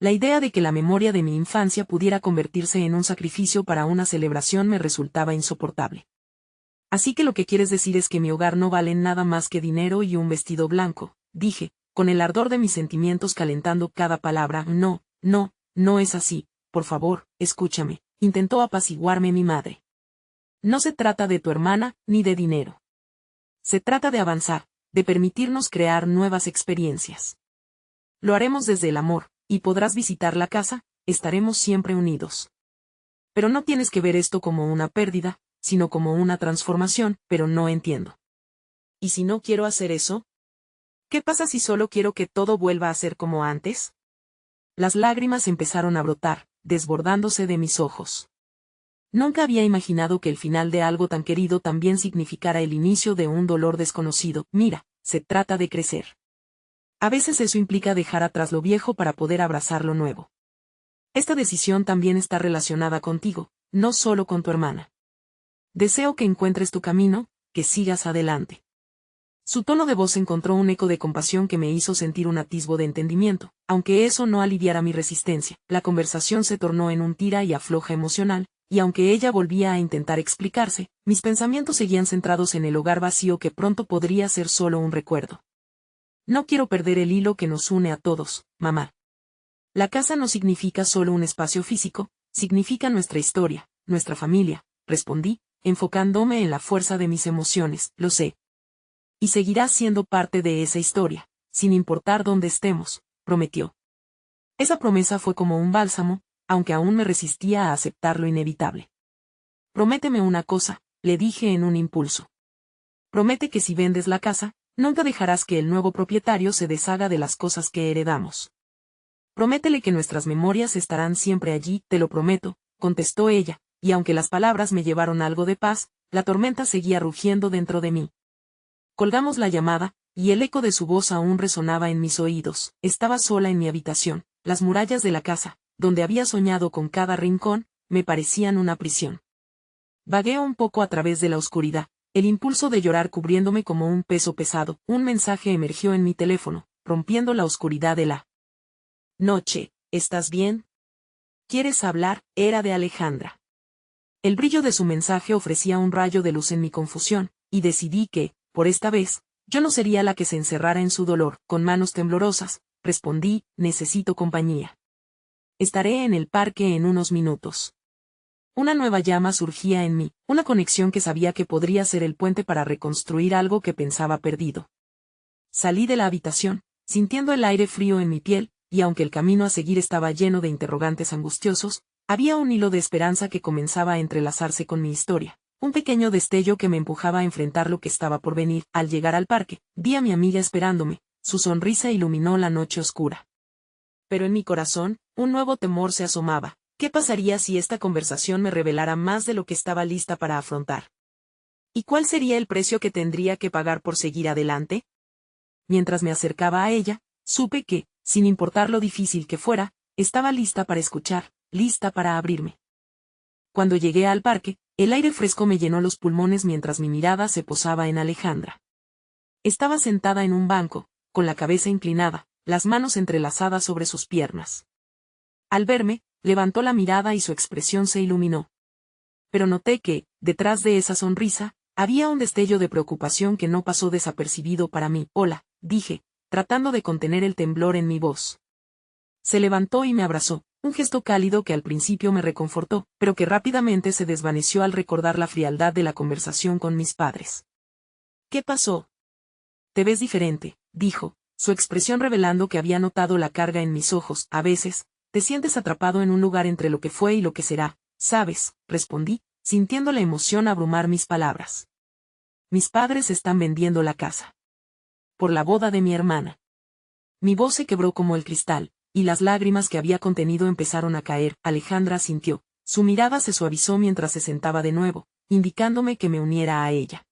La idea de que la memoria de mi infancia pudiera convertirse en un sacrificio para una celebración me resultaba insoportable. Así que lo que quieres decir es que mi hogar no vale nada más que dinero y un vestido blanco, dije, con el ardor de mis sentimientos calentando cada palabra. No, no es así, por favor, escúchame, intentó apaciguarme mi madre. No se trata de tu hermana, ni de dinero. Se trata de avanzar, de permitirnos crear nuevas experiencias. Lo haremos desde el amor, y podrás visitar la casa, estaremos siempre unidos. Pero no tienes que ver esto como una pérdida, sino como una transformación. Pero no entiendo. ¿Y si no quiero hacer eso? ¿Qué pasa si solo quiero que todo vuelva a ser como antes? Las lágrimas empezaron a brotar, desbordándose de mis ojos. Nunca había imaginado que el final de algo tan querido también significara el inicio de un dolor desconocido. Mira, se trata de crecer. A veces eso implica dejar atrás lo viejo para poder abrazar lo nuevo. Esta decisión también está relacionada contigo, no solo con tu hermana. Deseo que encuentres tu camino, que sigas adelante. Su tono de voz encontró un eco de compasión que me hizo sentir un atisbo de entendimiento, aunque eso no aliviara mi resistencia. La conversación se tornó en un tira y afloja emocional, y aunque ella volvía a intentar explicarse, mis pensamientos seguían centrados en el hogar vacío que pronto podría ser solo un recuerdo. No quiero perder el hilo que nos une a todos, mamá. La casa no significa solo un espacio físico, significa nuestra historia, nuestra familia, respondí, enfocándome en la fuerza de mis emociones. Lo sé. Y seguirás siendo parte de esa historia, sin importar dónde estemos, prometió. Esa promesa fue como un bálsamo, aunque aún me resistía a aceptar lo inevitable. Prométeme una cosa, le dije en un impulso. Promete que si vendes la casa, nunca dejarás que el nuevo propietario se deshaga de las cosas que heredamos. Prométele que nuestras memorias estarán siempre allí. Te lo prometo, contestó ella, y aunque las palabras me llevaron algo de paz, la tormenta seguía rugiendo dentro de mí. Colgamos la llamada, y el eco de su voz aún resonaba en mis oídos. Estaba sola en mi habitación, las murallas de la casa, donde había soñado con cada rincón, me parecían una prisión. Vagué un poco a través de la oscuridad, el impulso de llorar cubriéndome como un peso pesado. Un mensaje emergió en mi teléfono, rompiendo la oscuridad de la noche. ¿Estás bien? ¿Quieres hablar? Era de Alejandra. El brillo de su mensaje ofrecía un rayo de luz en mi confusión, y decidí que, por esta vez, yo no sería la que se encerrara en su dolor. Con manos temblorosas, respondí, necesito compañía. Estaré en el parque en unos minutos. Una nueva llama surgía en mí, una conexión que sabía que podría ser el puente para reconstruir algo que pensaba perdido. Salí de la habitación, sintiendo el aire frío en mi piel, y aunque el camino a seguir estaba lleno de interrogantes angustiosos, había un hilo de esperanza que comenzaba a entrelazarse con mi historia, Un pequeño destello que me empujaba a enfrentar lo que estaba por venir. Al llegar al parque, vi a mi amiga esperándome, su sonrisa iluminó la noche oscura. Pero en mi corazón, un nuevo temor se asomaba. ¿Qué pasaría si esta conversación me revelara más de lo que estaba lista para afrontar? ¿Y cuál sería el precio que tendría que pagar por seguir adelante? Mientras me acercaba a ella, supe que, sin importar lo difícil que fuera, estaba lista para escuchar, lista para abrirme. Cuando llegué al parque, el aire fresco me llenó los pulmones mientras mi mirada se posaba en Alejandra. Estaba sentada en un banco, con la cabeza inclinada, las manos entrelazadas sobre sus piernas. Al verme, levantó la mirada y su expresión se iluminó. Pero noté que, detrás de esa sonrisa, había un destello de preocupación que no pasó desapercibido para mí. Hola, dije, tratando de contener el temblor en mi voz. Se levantó y me abrazó, un gesto cálido que al principio me reconfortó, pero que rápidamente se desvaneció al recordar la frialdad de la conversación con mis padres. ¿Qué pasó? Te ves diferente, dijo, su expresión revelando que había notado la carga en mis ojos. A veces, te sientes atrapado en un lugar entre lo que fue y lo que será, ¿sabes?, respondí, sintiendo la emoción abrumar mis palabras. Mis padres están vendiendo la casa. Por la boda de mi hermana. Mi voz se quebró como el cristal, y las lágrimas que había contenido empezaron a caer. Alejandra asintió, su mirada se suavizó mientras se sentaba de nuevo, indicándome que me uniera a ella.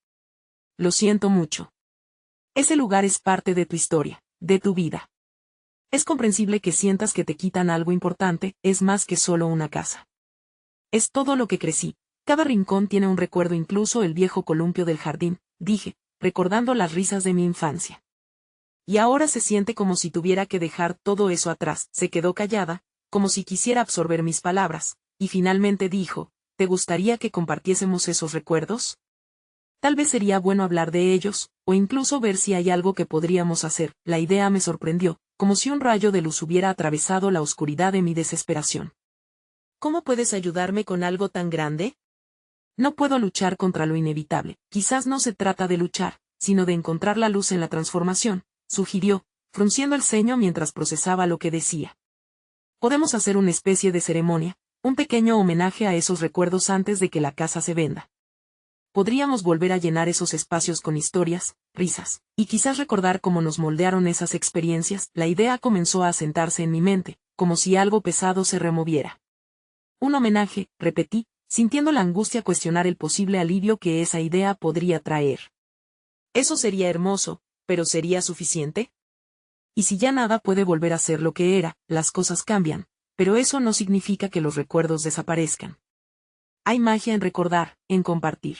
Lo siento mucho. Ese lugar es parte de tu historia, de tu vida. Es comprensible que sientas que te quitan algo importante, es más que solo una casa. Es todo lo que crecí. Cada rincón tiene un recuerdo, incluso el viejo columpio del jardín, dije, recordando las risas de mi infancia. Y ahora se siente como si tuviera que dejar todo eso atrás. Se quedó callada, como si quisiera absorber mis palabras, y finalmente dijo, ¿te gustaría que compartiésemos esos recuerdos? Tal vez sería bueno hablar de ellos, o incluso ver si hay algo que podríamos hacer. La idea me sorprendió, como si un rayo de luz hubiera atravesado la oscuridad de mi desesperación. ¿Cómo puedes ayudarme con algo tan grande? No puedo luchar contra lo inevitable. Quizás no se trata de luchar, sino de encontrar la luz en la transformación, sugirió, frunciendo el ceño mientras procesaba lo que decía. Podemos hacer una especie de ceremonia, un pequeño homenaje a esos recuerdos antes de que la casa se venda. Podríamos volver a llenar esos espacios con historias, risas, y quizás recordar cómo nos moldearon esas experiencias. La idea comenzó a asentarse en mi mente, como si algo pesado se removiera. Un homenaje, repetí, sintiendo la angustia cuestionar el posible alivio que esa idea podría traer. Eso sería hermoso, pero ¿sería suficiente? Y si ya nada puede volver a ser lo que era, las cosas cambian, pero eso no significa que los recuerdos desaparezcan. Hay magia en recordar, en compartir.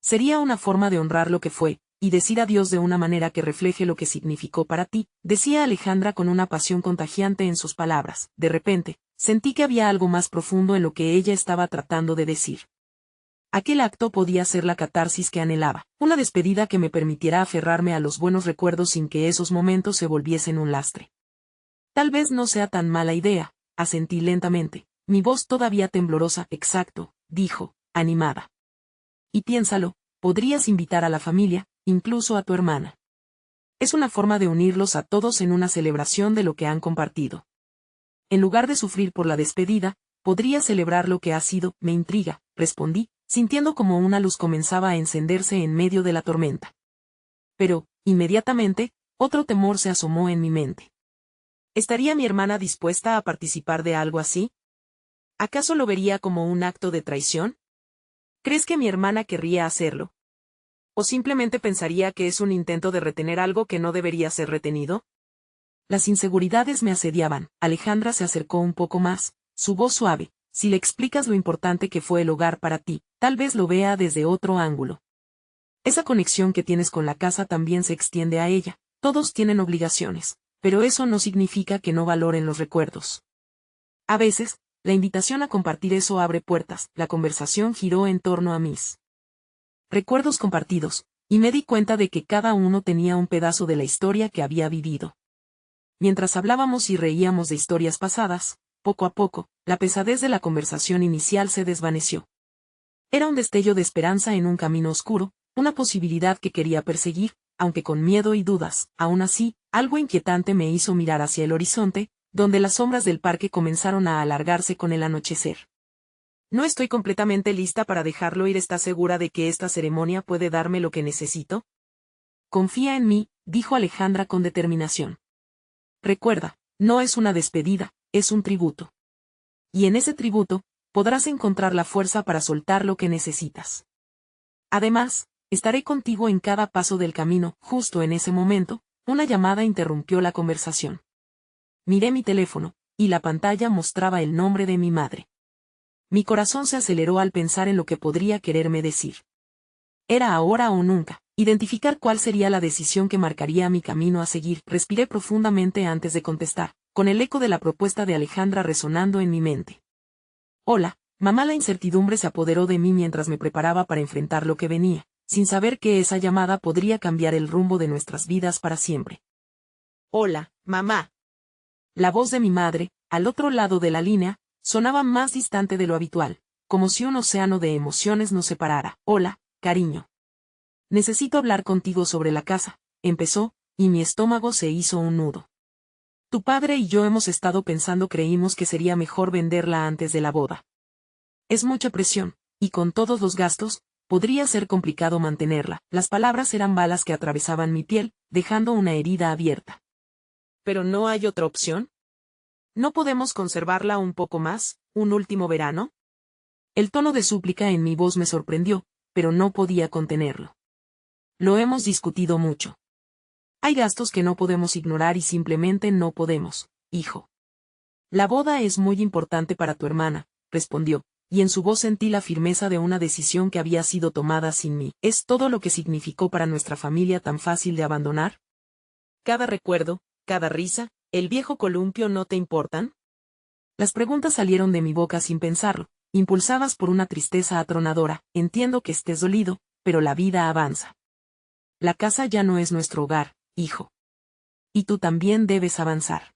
Sería una forma de honrar lo que fue, y decir adiós de una manera que refleje lo que significó para ti, decía Alejandra con una pasión contagiante en sus palabras. De repente, sentí que había algo más profundo en lo que ella estaba tratando de decir. Aquel acto podía ser la catarsis que anhelaba, una despedida que me permitiera aferrarme a los buenos recuerdos sin que esos momentos se volviesen un lastre. Tal vez no sea tan mala idea, asentí lentamente, mi voz todavía temblorosa. Exacto, dijo, animada. Y piénsalo, podrías invitar a la familia, incluso a tu hermana. Es una forma de unirlos a todos en una celebración de lo que han compartido. En lugar de sufrir por la despedida, podrías celebrar lo que ha sido. Me intriga, respondí, sintiendo como una luz comenzaba a encenderse en medio de la tormenta. Pero, inmediatamente, otro temor se asomó en mi mente. ¿Estaría mi hermana dispuesta a participar de algo así? ¿Acaso lo vería como un acto de traición? ¿Crees que mi hermana querría hacerlo? ¿O simplemente pensaría que es un intento de retener algo que no debería ser retenido? Las inseguridades me asediaban. Alejandra se acercó un poco más, su voz suave. Si le explicas lo importante que fue el hogar para ti, tal vez lo vea desde otro ángulo. Esa conexión que tienes con la casa también se extiende a ella. Todos tienen obligaciones, pero eso no significa que no valoren los recuerdos. A veces, la invitación a compartir eso abre puertas. La conversación giró en torno a mis recuerdos compartidos, y me di cuenta de que cada uno tenía un pedazo de la historia que había vivido. Mientras hablábamos y reíamos de historias pasadas, poco a poco, la pesadez de la conversación inicial se desvaneció. Era un destello de esperanza en un camino oscuro, una posibilidad que quería perseguir, aunque con miedo y dudas. Aún así, algo inquietante me hizo mirar hacia el horizonte, donde las sombras del parque comenzaron a alargarse con el anochecer. No estoy completamente lista para dejarlo ir. ¿Estás segura de que esta ceremonia puede darme lo que necesito? Confía en mí, dijo Alejandra con determinación. Recuerda, no es una despedida, es un tributo. Y en ese tributo, podrás encontrar la fuerza para soltar lo que necesitas. Además, estaré contigo en cada paso del camino. Justo en ese momento, una llamada interrumpió la conversación. Miré mi teléfono, y la pantalla mostraba el nombre de mi madre. Mi corazón se aceleró al pensar en lo que podría quererme decir. Era ahora o nunca, identificar cuál sería la decisión que marcaría mi camino a seguir. Respiré profundamente antes de contestar, con el eco de la propuesta de Alejandra resonando en mi mente. Hola, mamá. La incertidumbre se apoderó de mí mientras me preparaba para enfrentar lo que venía, sin saber que esa llamada podría cambiar el rumbo de nuestras vidas para siempre. Hola, mamá. La voz de mi madre, al otro lado de la línea, sonaba más distante de lo habitual, como si un océano de emociones nos separara. Hola, cariño. Necesito hablar contigo sobre la casa, empezó, y mi estómago se hizo un nudo. Tu padre y yo hemos estado pensando. Creímos que sería mejor venderla antes de la boda. Es mucha presión, y con todos los gastos, podría ser complicado mantenerla. Las palabras eran balas que atravesaban mi piel, dejando una herida abierta. ¿Pero no hay otra opción? ¿No podemos conservarla un poco más, un último verano? El tono de súplica en mi voz me sorprendió, pero no podía contenerlo. Lo hemos discutido mucho. Hay gastos que no podemos ignorar y simplemente no podemos, hijo. La boda es muy importante para tu hermana, respondió, y en su voz sentí la firmeza de una decisión que había sido tomada sin mí. ¿Es todo lo que significó para nuestra familia tan fácil de abandonar? Cada recuerdo, cada risa, el viejo columpio, ¿no te importan? Las preguntas salieron de mi boca sin pensarlo, impulsadas por una tristeza atronadora. Entiendo que estés dolido, pero la vida avanza. La casa ya no es nuestro hogar, hijo. Y tú también debes avanzar.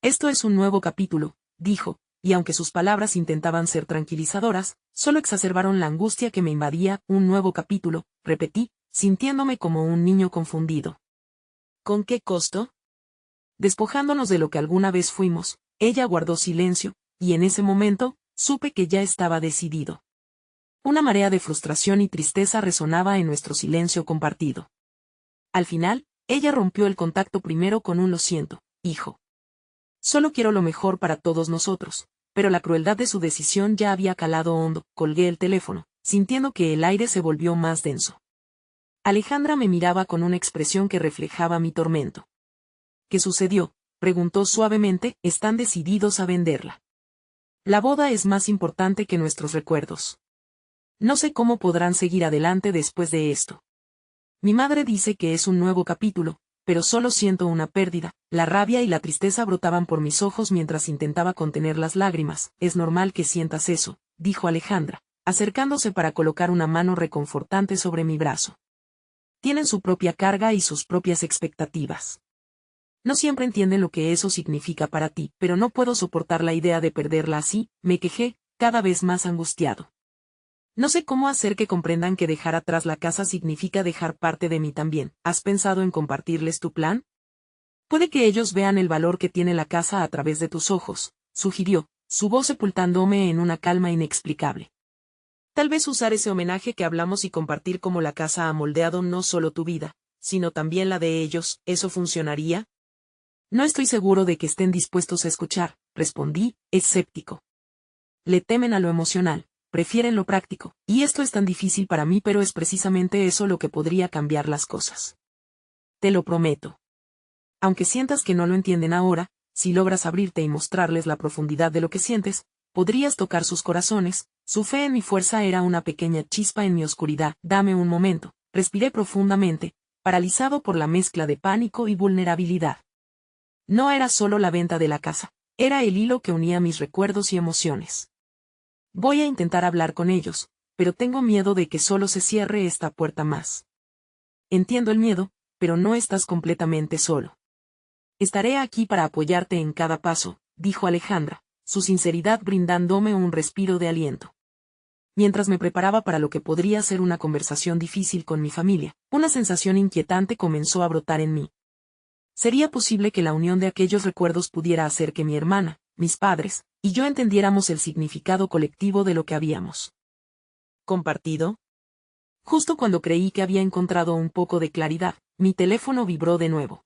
Esto es un nuevo capítulo, dijo, y aunque sus palabras intentaban ser tranquilizadoras, solo exacerbaron la angustia que me invadía. Un nuevo capítulo, repetí, sintiéndome como un niño confundido. ¿Con qué costo? Despojándonos de lo que alguna vez fuimos. Ella guardó silencio, y en ese momento, supe que ya estaba decidido. Una marea de frustración y tristeza resonaba en nuestro silencio compartido. Al final, ella rompió el contacto primero con un lo siento, hijo. Solo quiero lo mejor para todos nosotros, pero la crueldad de su decisión ya había calado hondo. Colgué el teléfono, sintiendo que el aire se volvió más denso. Alejandra me miraba con una expresión que reflejaba mi tormento. ¿Qué sucedió?, preguntó suavemente. Están decididos a venderla. La boda es más importante que nuestros recuerdos. No sé cómo podrán seguir adelante después de esto. Mi madre dice que es un nuevo capítulo, pero solo siento una pérdida. La rabia y la tristeza brotaban por mis ojos mientras intentaba contener las lágrimas. Es normal que sientas eso, dijo Alejandra, acercándose para colocar una mano reconfortante sobre mi brazo. Tienen su propia carga y sus propias expectativas. No siempre entienden lo que eso significa para ti, pero no puedo soportar la idea de perderla así, me quejé, cada vez más angustiado. No sé cómo hacer que comprendan que dejar atrás la casa significa dejar parte de mí también. ¿Has pensado en compartirles tu plan? Puede que ellos vean el valor que tiene la casa a través de tus ojos, sugirió, su voz sepultándome en una calma inexplicable. Tal vez usar ese homenaje que hablamos y compartir cómo la casa ha moldeado no solo tu vida, sino también la de ellos. ¿Eso funcionaría? No estoy seguro de que estén dispuestos a escuchar, respondí, escéptico. Le temen a lo emocional, prefieren lo práctico, y esto es tan difícil para mí, pero es precisamente eso lo que podría cambiar las cosas. Te lo prometo. Aunque sientas que no lo entienden ahora, si logras abrirte y mostrarles la profundidad de lo que sientes, podrías tocar sus corazones. Su fe en mi fuerza era una pequeña chispa en mi oscuridad. Dame un momento, respiré profundamente, paralizado por la mezcla de pánico y vulnerabilidad. No era solo la venta de la casa, era el hilo que unía mis recuerdos y emociones. Voy a intentar hablar con ellos, pero tengo miedo de que solo se cierre esta puerta más. Entiendo el miedo, pero no estás completamente solo. Estaré aquí para apoyarte en cada paso, dijo Alejandra, su sinceridad brindándome un respiro de aliento. Mientras me preparaba para lo que podría ser una conversación difícil con mi familia, una sensación inquietante comenzó a brotar en mí. ¿Sería posible que la unión de aquellos recuerdos pudiera hacer que mi hermana, mis padres, y yo entendiéramos el significado colectivo de lo que habíamos compartido. Justo cuando creí que había encontrado un poco de claridad, mi teléfono vibró de nuevo.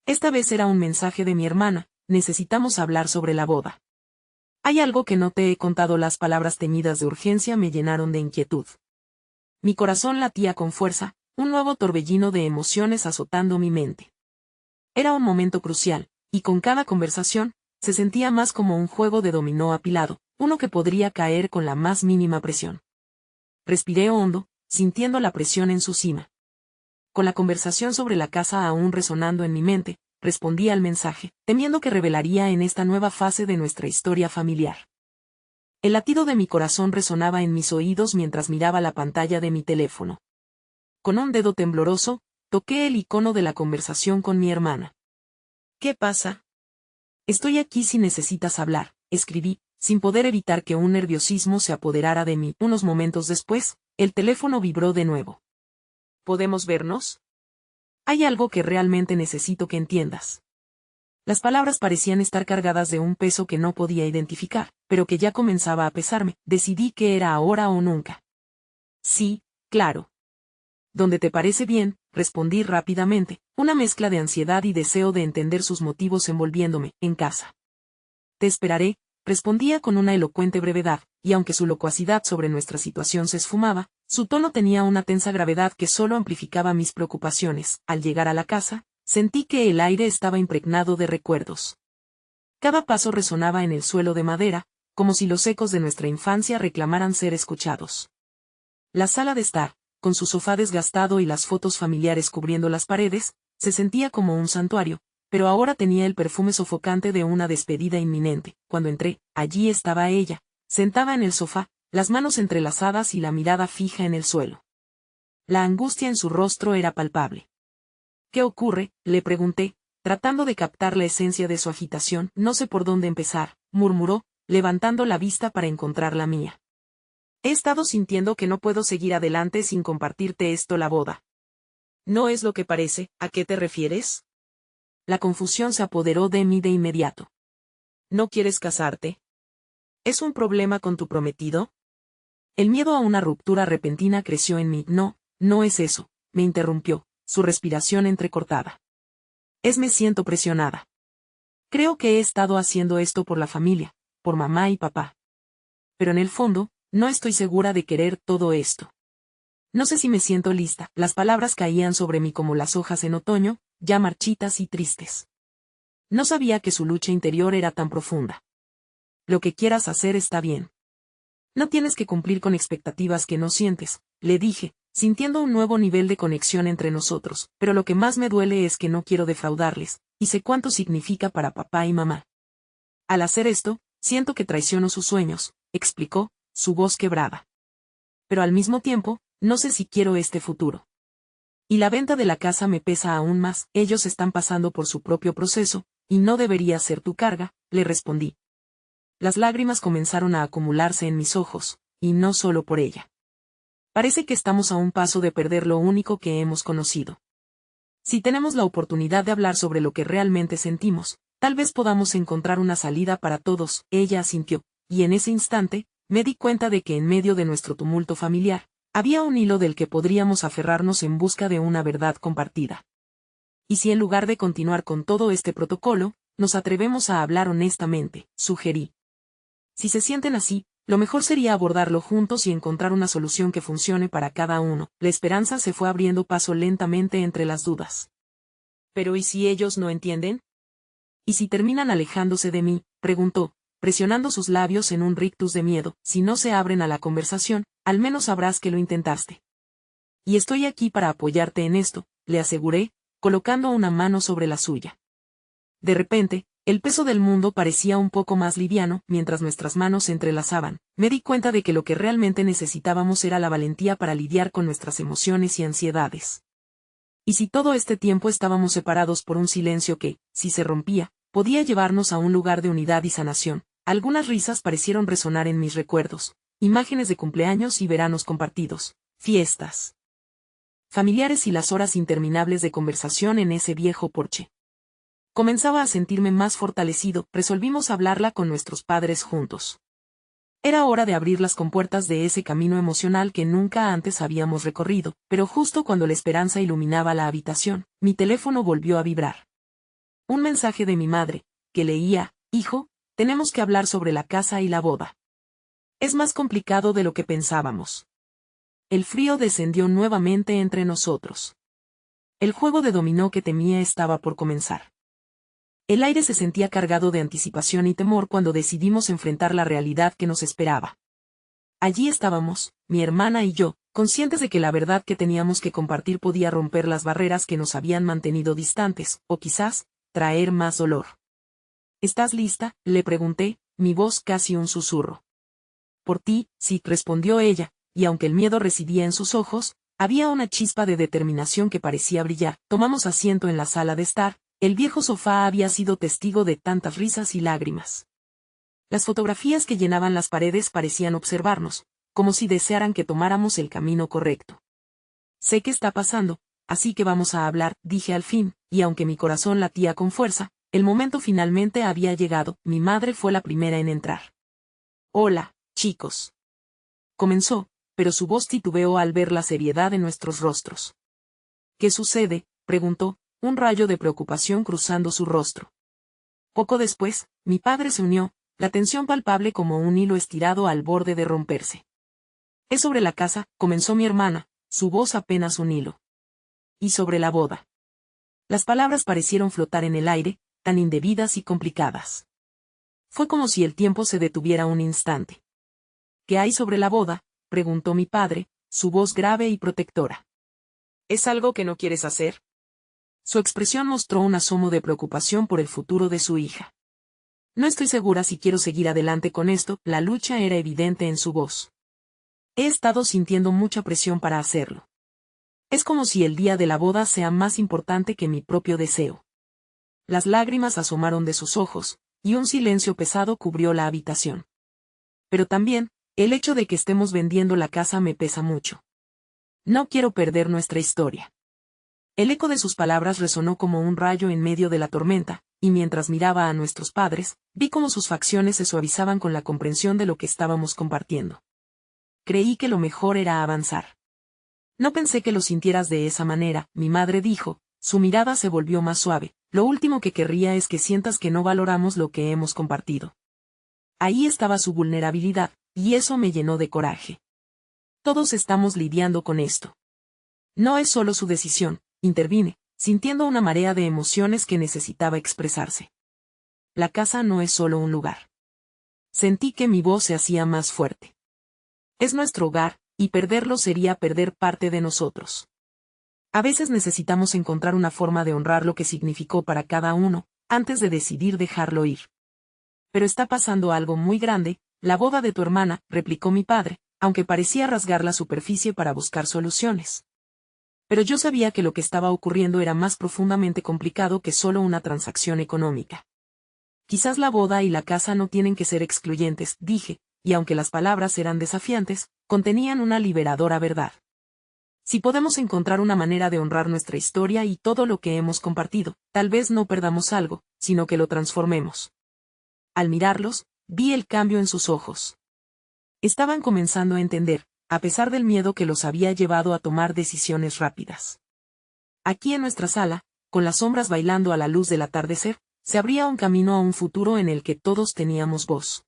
Esta vez era un mensaje de mi hermana: necesitamos hablar sobre la boda. Hay algo que no te he contado. Las palabras teñidas de urgencia me llenaron de inquietud. Mi corazón latía con fuerza, un nuevo torbellino de emociones azotando mi mente. Era un momento crucial, y con cada conversación, se sentía más como un juego de dominó apilado, uno que podría caer con la más mínima presión. Respiré hondo, sintiendo la presión en su cima. Con la conversación sobre la casa aún resonando en mi mente, respondí al mensaje, temiendo que revelaría en esta nueva fase de nuestra historia familiar. El latido de mi corazón resonaba en mis oídos mientras miraba la pantalla de mi teléfono. Con un dedo tembloroso, toqué el icono de la conversación con mi hermana. ¿Qué pasa? Estoy aquí si necesitas hablar, escribí, sin poder evitar que un nerviosismo se apoderara de mí. Unos momentos después, el teléfono vibró de nuevo. ¿Podemos vernos? Hay algo que realmente necesito que entiendas. Las palabras parecían estar cargadas de un peso que no podía identificar, pero que ya comenzaba a pesarme. Decidí que era ahora o nunca. Sí, claro. Donde te parece bien, respondí rápidamente, una mezcla de ansiedad y deseo de entender sus motivos envolviéndome. En casa. Te esperaré, respondía con una elocuente brevedad, y aunque su locuacidad sobre nuestra situación se esfumaba, su tono tenía una tensa gravedad que solo amplificaba mis preocupaciones. Al llegar a la casa, sentí que el aire estaba impregnado de recuerdos. Cada paso resonaba en el suelo de madera, como si los ecos de nuestra infancia reclamaran ser escuchados. La sala de estar, con su sofá desgastado y las fotos familiares cubriendo las paredes, se sentía como un santuario, pero ahora tenía el perfume sofocante de una despedida inminente. Cuando entré, allí estaba ella, sentada en el sofá, las manos entrelazadas y la mirada fija en el suelo. La angustia en su rostro era palpable. ¿Qué ocurre?, le pregunté, tratando de captar la esencia de su agitación. No sé por dónde empezar, murmuró, levantando la vista para encontrar la mía. He estado sintiendo que no puedo seguir adelante sin compartirte esto. La boda no es lo que parece. ¿A qué te refieres? La confusión se apoderó de mí de inmediato. ¿No quieres casarte? ¿Es un problema con tu prometido? El miedo a una ruptura repentina creció en mí. No, no es eso, me interrumpió, su respiración entrecortada. Me siento presionada. Creo que he estado haciendo esto por la familia, por mamá y papá. Pero en el fondo, no estoy segura de querer todo esto. No sé si me siento lista. Las palabras caían sobre mí como las hojas en otoño, ya marchitas y tristes. No sabía que su lucha interior era tan profunda. Lo que quieras hacer está bien. No tienes que cumplir con expectativas que no sientes, le dije, sintiendo un nuevo nivel de conexión entre nosotros, pero lo que más me duele es que no quiero defraudarles, y sé cuánto significa para papá y mamá. Al hacer esto, siento que traiciono sus sueños, explicó, su voz quebrada. Pero al mismo tiempo, no sé si quiero este futuro. Y la venta de la casa me pesa aún más. Ellos están pasando por su propio proceso, y no debería ser tu carga, le respondí. Las lágrimas comenzaron a acumularse en mis ojos, y no solo por ella. Parece que estamos a un paso de perder lo único que hemos conocido. Si tenemos la oportunidad de hablar sobre lo que realmente sentimos, tal vez podamos encontrar una salida para todos. Ella asintió, y en ese instante, me di cuenta de que en medio de nuestro tumulto familiar, había un hilo del que podríamos aferrarnos en busca de una verdad compartida. ¿Y si en lugar de continuar con todo este protocolo, nos atrevemos a hablar honestamente?, sugerí. Si se sienten así, lo mejor sería abordarlo juntos y encontrar una solución que funcione para cada uno. La esperanza se fue abriendo paso lentamente entre las dudas. ¿Pero y si ellos no entienden? ¿Y si terminan alejándose de mí?, preguntó, presionando sus labios en un rictus de miedo. Si no se abren a la conversación, al menos sabrás que lo intentaste. Y estoy aquí para apoyarte en esto, le aseguré, colocando una mano sobre la suya. De repente, el peso del mundo parecía un poco más liviano. Mientras nuestras manos se entrelazaban, me di cuenta de que lo que realmente necesitábamos era la valentía para lidiar con nuestras emociones y ansiedades. Y si todo este tiempo estábamos separados por un silencio que, si se rompía, podía llevarnos a un lugar de unidad y sanación. Algunas risas parecieron resonar en mis recuerdos, imágenes de cumpleaños y veranos compartidos, fiestas familiares y las horas interminables de conversación en ese viejo porche. Comenzaba a sentirme más fortalecido, resolvimos hablarla con nuestros padres juntos. Era hora de abrir las compuertas de ese camino emocional que nunca antes habíamos recorrido, pero justo cuando la esperanza iluminaba la habitación, mi teléfono volvió a vibrar. Un mensaje de mi madre, que leía: hijo, tenemos que hablar sobre la casa y la boda. Es más complicado de lo que pensábamos. El frío descendió nuevamente entre nosotros. El juego de dominó que temía estaba por comenzar. El aire se sentía cargado de anticipación y temor cuando decidimos enfrentar la realidad que nos esperaba. Allí estábamos, mi hermana y yo, conscientes de que la verdad que teníamos que compartir podía romper las barreras que nos habían mantenido distantes, o quizás, traer más dolor. ¿Estás lista?, le pregunté, mi voz casi un susurro. Por ti, sí, respondió ella, y aunque el miedo residía en sus ojos, había una chispa de determinación que parecía brillar. Tomamos asiento en la sala de estar. El viejo sofá había sido testigo de tantas risas y lágrimas. Las fotografías que llenaban las paredes parecían observarnos, como si desearan que tomáramos el camino correcto. Sé qué está pasando, así que vamos a hablar, dije al fin, y aunque mi corazón latía con fuerza, el momento finalmente había llegado. Mi madre fue la primera en entrar. Hola, chicos. Comenzó, pero su voz titubeó al ver la seriedad en nuestros rostros. ¿Qué sucede?, preguntó, un rayo de preocupación cruzando su rostro. Poco después, mi padre se unió, la tensión palpable como un hilo estirado al borde de romperse. Es sobre la casa, comenzó mi hermana, su voz apenas un hilo. Y sobre la boda. Las palabras parecieron flotar en el aire, tan indebidas y complicadas. Fue como si el tiempo se detuviera un instante. ¿Qué hay sobre la boda?, preguntó mi padre, su voz grave y protectora. ¿Es algo que no quieres hacer? Su expresión mostró un asomo de preocupación por el futuro de su hija. No estoy segura si quiero seguir adelante con esto, la lucha era evidente en su voz. He estado sintiendo mucha presión para hacerlo. Es como si el día de la boda sea más importante que mi propio deseo. Las lágrimas asomaron de sus ojos, y un silencio pesado cubrió la habitación. Pero también, el hecho de que estemos vendiendo la casa me pesa mucho. No quiero perder nuestra historia. El eco de sus palabras resonó como un rayo en medio de la tormenta, y mientras miraba a nuestros padres, vi cómo sus facciones se suavizaban con la comprensión de lo que estábamos compartiendo. Creí que lo mejor era avanzar. No pensé que lo sintieras de esa manera, mi madre dijo, su mirada se volvió más suave. Lo último que querría es que sientas que no valoramos lo que hemos compartido. Ahí estaba su vulnerabilidad, y eso me llenó de coraje. Todos estamos lidiando con esto. No es solo su decisión, intervine, sintiendo una marea de emociones que necesitaba expresarse. La casa no es solo un lugar. Sentí que mi voz se hacía más fuerte. Es nuestro hogar, y perderlo sería perder parte de nosotros. A veces necesitamos encontrar una forma de honrar lo que significó para cada uno, antes de decidir dejarlo ir. Pero está pasando algo muy grande, la boda de tu hermana, replicó mi padre, aunque parecía rasgar la superficie para buscar soluciones. Pero yo sabía que lo que estaba ocurriendo era más profundamente complicado que solo una transacción económica. Quizás la boda y la casa no tienen que ser excluyentes, dije, y aunque las palabras eran desafiantes, contenían una liberadora verdad. Si podemos encontrar una manera de honrar nuestra historia y todo lo que hemos compartido, tal vez no perdamos algo, sino que lo transformemos. Al mirarlos, vi el cambio en sus ojos. Estaban comenzando a entender, a pesar del miedo que los había llevado a tomar decisiones rápidas. Aquí en nuestra sala, con las sombras bailando a la luz del atardecer, se abría un camino a un futuro en el que todos teníamos voz.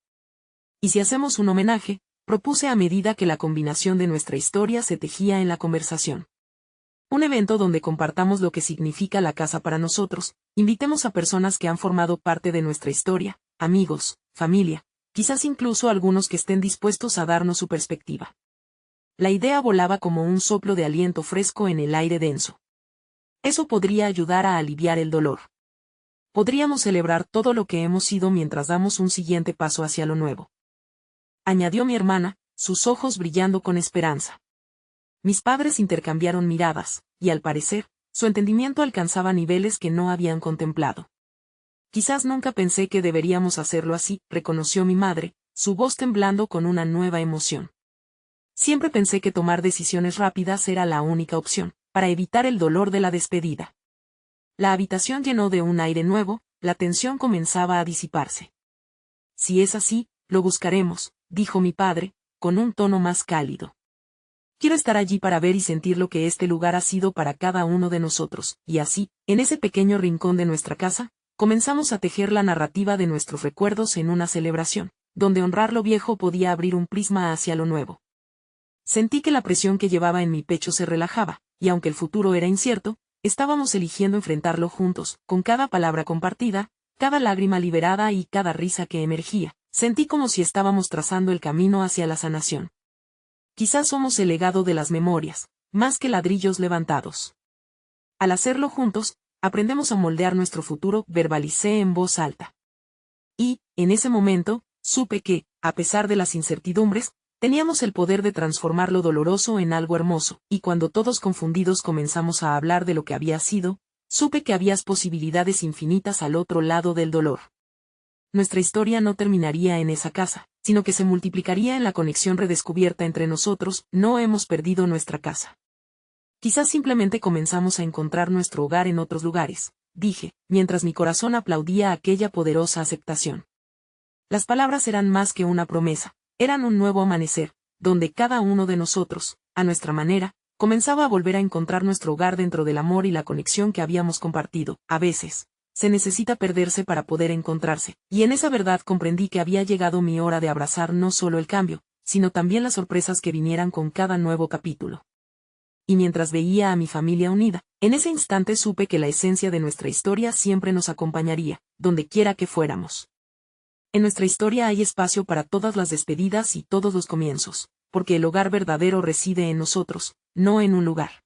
Y si hacemos un homenaje, propuse a medida que la combinación de nuestra historia se tejía en la conversación. Un evento donde compartamos lo que significa la casa para nosotros, invitemos a personas que han formado parte de nuestra historia, amigos, familia, quizás incluso algunos que estén dispuestos a darnos su perspectiva. La idea volaba como un soplo de aliento fresco en el aire denso. Eso podría ayudar a aliviar el dolor. Podríamos celebrar todo lo que hemos sido mientras damos un siguiente paso hacia lo nuevo. Añadió mi hermana, sus ojos brillando con esperanza. Mis padres intercambiaron miradas, y al parecer, su entendimiento alcanzaba niveles que no habían contemplado. Quizás nunca pensé que deberíamos hacerlo así, reconoció mi madre, su voz temblando con una nueva emoción. Siempre pensé que tomar decisiones rápidas era la única opción, para evitar el dolor de la despedida. La habitación llenó de un aire nuevo, la tensión comenzaba a disiparse. Si es así, lo buscaremos, dijo mi padre, con un tono más cálido. Quiero estar allí para ver y sentir lo que este lugar ha sido para cada uno de nosotros, y así, en ese pequeño rincón de nuestra casa, comenzamos a tejer la narrativa de nuestros recuerdos en una celebración, donde honrar lo viejo podía abrir un prisma hacia lo nuevo. Sentí que la presión que llevaba en mi pecho se relajaba, y aunque el futuro era incierto, estábamos eligiendo enfrentarlo juntos, con cada palabra compartida, cada lágrima liberada y cada risa que emergía. Sentí como si estábamos trazando el camino hacia la sanación. Quizás somos el legado de las memorias, más que ladrillos levantados. Al hacerlo juntos, aprendemos a moldear nuestro futuro, verbalicé en voz alta. Y, en ese momento, supe que, a pesar de las incertidumbres, teníamos el poder de transformar lo doloroso en algo hermoso, y cuando todos confundidos comenzamos a hablar de lo que había sido, supe que había posibilidades infinitas al otro lado del dolor. Nuestra historia no terminaría en esa casa, sino que se multiplicaría en la conexión redescubierta entre nosotros. No hemos perdido nuestra casa. Quizás simplemente comenzamos a encontrar nuestro hogar en otros lugares, dije, mientras mi corazón aplaudía aquella poderosa aceptación. Las palabras eran más que una promesa, eran un nuevo amanecer, donde cada uno de nosotros, a nuestra manera, comenzaba a volver a encontrar nuestro hogar dentro del amor y la conexión que habíamos compartido. A veces, se necesita perderse para poder encontrarse, y en esa verdad comprendí que había llegado mi hora de abrazar no solo el cambio, sino también las sorpresas que vinieran con cada nuevo capítulo. Y mientras veía a mi familia unida, en ese instante supe que la esencia de nuestra historia siempre nos acompañaría, donde quiera que fuéramos. En nuestra historia hay espacio para todas las despedidas y todos los comienzos, porque el hogar verdadero reside en nosotros, no en un lugar.